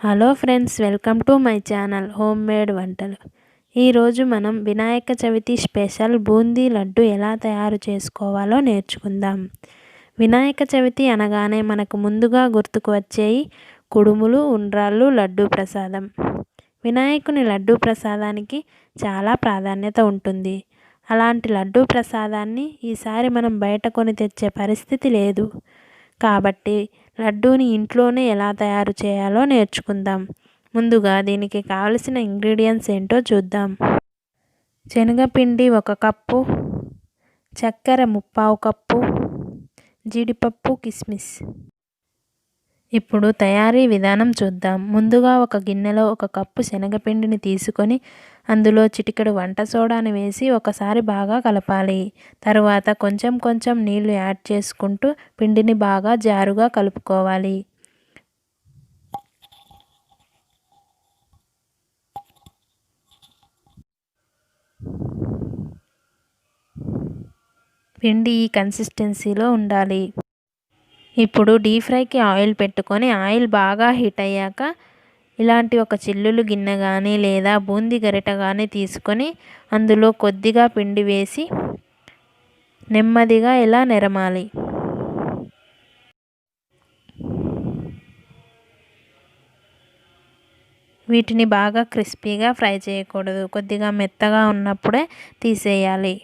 Hello friends, welcome to my channel home made వంటలు. ఈరోజు మనం వినాయక చవితి స్పెషల్ బూందీ లడ్డు ఎలా తయారు చేసుకోవాలో నేర్చుకుందాం. వినాయక చవితి అనగానే మనకు ముందుగా గుర్తుకు వచ్చేవి కుడుములు, ఉండ్రాళ్ళు, లడ్డు ప్రసాదం. వినాయకుని లడ్డు ప్రసాదానికి చాలా ప్రాధాన్యత ఉంటుంది. అలాంటి లడ్డు ప్రసాదాన్ని ఈసారి మనం బయట కొని తెచ్చే పరిస్థితి లేదు. కాబట్టి లడ్డూని ఇంట్లోనే ఎలా తయారు చేయాలో నేర్చుకుందాం. ముందుగా దీనికి కావలసిన ఇంగ్రీడియంట్స్ ఏంటో చూద్దాం. శనగపిండి 1 కప్పు, చక్కెర 3/4 కప్పు, జీడిపప్పు, కిస్మిస్. ఇప్పుడు తయారీ విధానం చూద్దాం. ముందుగా ఒక గిన్నెలో 1 కప్పు శనగపిండిని తీసుకొని అందులో చిటికెడు వంట సోడాని వేసి ఒకసారి బాగా కలపాలి. తరువాత కొంచెం కొంచెం నీళ్లు యాడ్ చేసుకుంటూ పిండిని బాగా జారుగా కలుపుకోవాలి. పిండి ఈ కన్సిస్టెన్సీలో ఉండాలి. ఇప్పుడు డీప్ ఫ్రైకి ఆయిల్ పెట్టుకొని ఆయిల్ బాగా హీట్ అయ్యాక ఇలాంటి ఒక చిల్లులు గిన్నె కానీ లేదా బూందీ గరిట కానీ తీసుకొని అందులో కొద్దిగా పిండి వేసి నెమ్మదిగా ఇలా నెరమాలి. వీటిని బాగా క్రిస్పీగా ఫ్రై చేయకూడదు, కొద్దిగా మెత్తగా ఉన్నప్పుడే తీసేయాలి.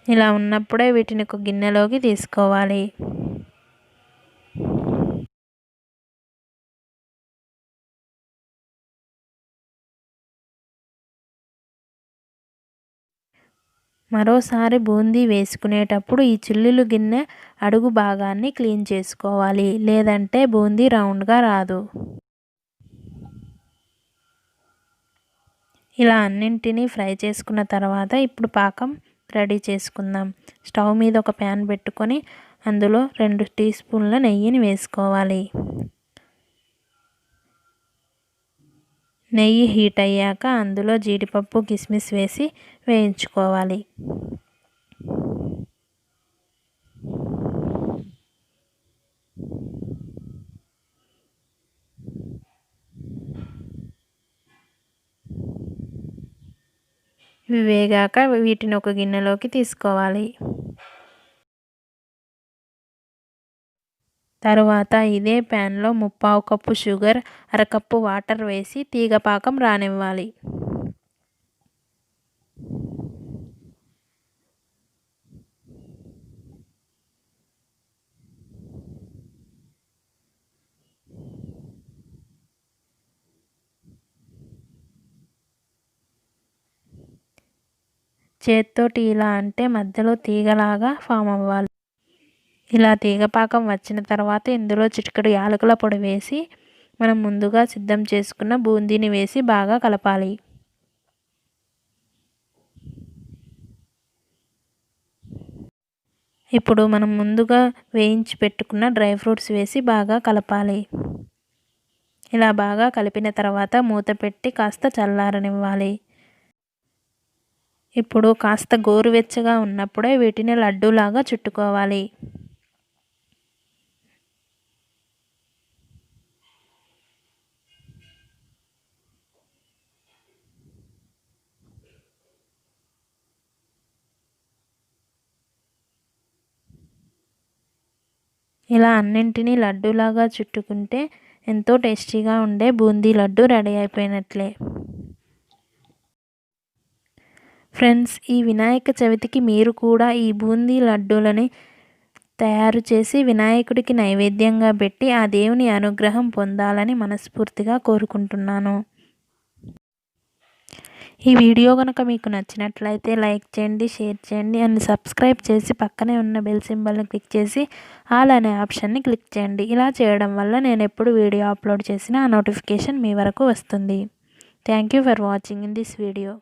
ఇలా ఉన్నప్పుడే వీటిని ఒక గిన్నెలోకి తీసుకోవాలి. మరోసారి బూందీ వేసుకునేటప్పుడు ఈ చిల్లులు గిన్నె అడుగు భాగాన్ని క్లీన్ చేసుకోవాలి, లేదంటే బూందీ రౌండ్గా రాదు. ఇలా అన్నింటినీ ఫ్రై చేసుకున్న తర్వాత ఇప్పుడు పాకం రెడీ చేసుకుందాం. స్టవ్ మీద ఒక ప్యాన్ పెట్టుకొని అందులో 2 టీ స్పూన్ల నెయ్యిని వేసుకోవాలి. నెయ్యి హీట్ అయ్యాక అందులో జీడిపప్పు, కిస్మిస్ వేసి వేయించుకోవాలి. ఇవి వేగాక వీటిని ఒక గిన్నెలోకి తీసుకోవాలి. తరువాత ఇదే ప్యాన్లో 3/4 కప్పు షుగర్, 1/2 కప్పు వాటర్ వేసి తీగ పాకం రానివ్వాలి. చేత్తోటి ఇలా అంటే మధ్యలో తీగలాగా ఫామ్ అవ్వాలి. ఇలా తీగపాకం వచ్చిన తర్వాత ఇందులో చిటికెడు యాలకుల పొడి వేసి మనం ముందుగా సిద్ధం చేసుకున్న బూందీని వేసి బాగా కలపాలి. ఇప్పుడు మనం ముందుగా వేయించి పెట్టుకున్న డ్రై ఫ్రూట్స్ వేసి బాగా కలపాలి. ఇలా బాగా కలిపిన తర్వాత మూత పెట్టి కాస్త చల్లారనివ్వాలి. ఇప్పుడు కాస్త గోరువెచ్చగా ఉన్నప్పుడే వీటిని లడ్డూలాగా చుట్టుకోవాలి. ఇలా అన్నింటినీ లడ్డూలాగా చుట్టుకుంటే ఎంతో టేస్టీగా ఉండే బూందీ లడ్డు రెడీ అయిపోయినట్లే. ఫ్రెండ్స్, ఈ వినాయక చవితికి మీరు కూడా ఈ బూందీ లడ్డూలని తయారు చేసి వినాయకుడికి నైవేద్యంగా పెట్టి ఆ దేవుని అనుగ్రహం పొందాలని మనస్ఫూర్తిగా కోరుకుంటున్నాను. ఈ వీడియో కనుక మీకు నచ్చినట్లయితే లైక్ చేయండి, షేర్ చేయండి అండ్ సబ్స్క్రైబ్ చేసి పక్కనే ఉన్న బెల్ సింబల్ని క్లిక్ చేసి ఆల్ అనే ఆప్షన్ని క్లిక్ చేయండి. ఇలా చేయడం వల్ల నేను ఎప్పుడు వీడియో అప్లోడ్ చేసినా ఆ నోటిఫికేషన్ మీ వరకు వస్తుంది. Thank you for watching in this video.